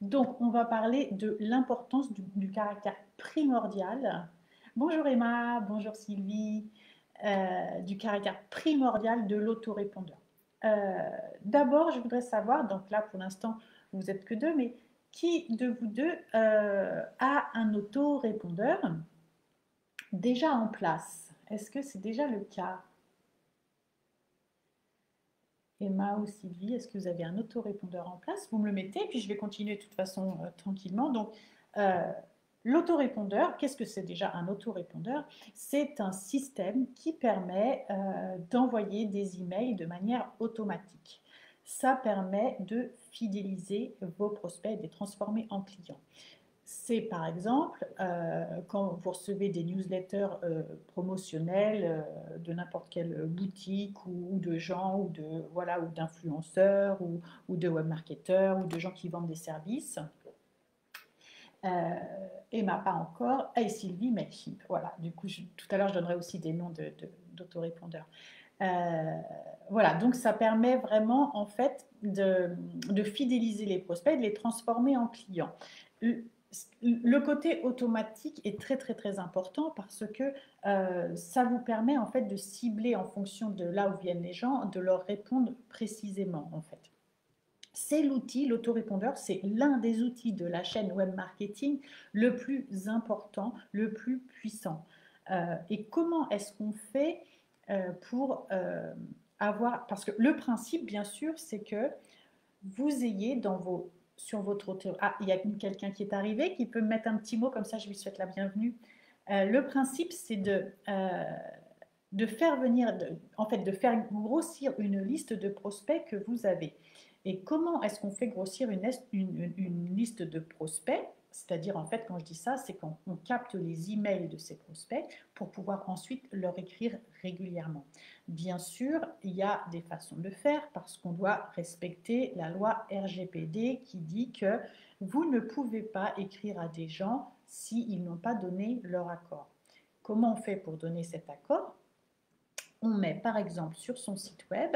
Donc, on va parler de l'importance du caractère primordial. Bonjour Emma, bonjour Sylvie, du caractère primordial de l'autorépondeur. Euh, D'abord, je voudrais savoir, donc là pour l'instant vous n'êtes que deux, mais qui de vous deux a un autorépondeur déjà en place? Est-ce que c'est déjà le cas? Emma ou Sylvie, est-ce que vous avez un autorépondeur en place? Vous me le mettez, puis je vais continuer de toute façon tranquillement. Donc, euh, l'autorépondeur, qu'est-ce que c'est déjà un autorépondeur? C'est un système qui permet d'envoyer des emails de manière automatique. Ça permet de fidéliser vos prospects et de les transformer en clients. C'est par exemple quand vous recevez des newsletters promotionnels de n'importe quelle boutique ou de gens ou de voilà ou d'influenceurs ou de webmarketeurs ou de gens qui vendent des services. Euh, Emma pas encore, et Sylvie Mailchimp. Voilà, du coup tout à l'heure je donnerai aussi des noms d'autorépondeurs. Euh, voilà, donc ça permet vraiment en fait de fidéliser les prospects, de les transformer en clients. Le côté automatique est très très très important parce que ça vous permet en fait de cibler en fonction de là où viennent les gens, de leur répondre précisément en fait. C'est l'outil, l'autorépondeur, c'est l'un des outils de la chaîne web marketing le plus important, le plus puissant. Et comment est-ce qu'on fait pour avoir... Parce que le principe, bien sûr, c'est que vous ayez dans vos... Sur votre auteur... Ah, il y a quelqu'un qui est arrivé, qui peut me mettre un petit mot, comme ça je lui souhaite la bienvenue. Le principe, c'est de faire venir, en fait, de faire grossir une liste de prospects que vous avez. Et comment est-ce qu'on fait grossir une liste de prospects? C'est-à-dire, en fait, quand je dis ça, c'est qu'on capte les emails de ces prospects pour pouvoir ensuite leur écrire régulièrement. Bien sûr, il y a des façons de le faire parce qu'on doit respecter la loi RGPD qui dit que vous ne pouvez pas écrire à des gens s'ils n'ont pas donné leur accord. Comment on fait pour donner cet accord? On met par exemple sur son site web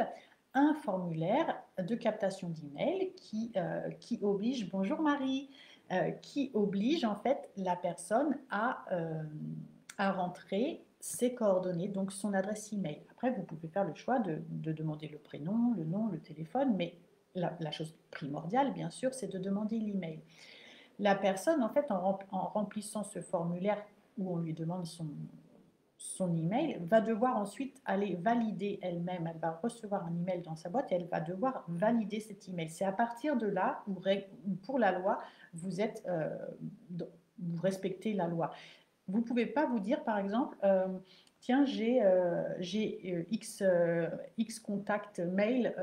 un formulaire de captation d'email qui oblige, bonjour Marie, qui oblige en fait la personne à rentrer ses coordonnées, donc son adresse email. Après, vous pouvez faire le choix de demander le prénom, le nom, le téléphone, mais la chose primordiale, bien sûr, c'est de demander l'email. La personne, en fait, en remplissant ce formulaire où on lui demande son email, va devoir ensuite aller valider elle-même. Elle va recevoir un email dans sa boîte et elle va devoir valider cet email. C'est à partir de là où, pour la loi, vous êtes, vous respectez la loi. Vous ne pouvez pas vous dire, par exemple, tiens, j'ai X contacts mail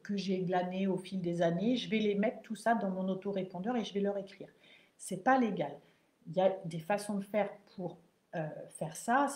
que j'ai glané au fil des années, je vais les mettre tout ça dans mon autorépondeur et je vais leur écrire. C'est pas légal. Il y a des façons de faire pour faire ça.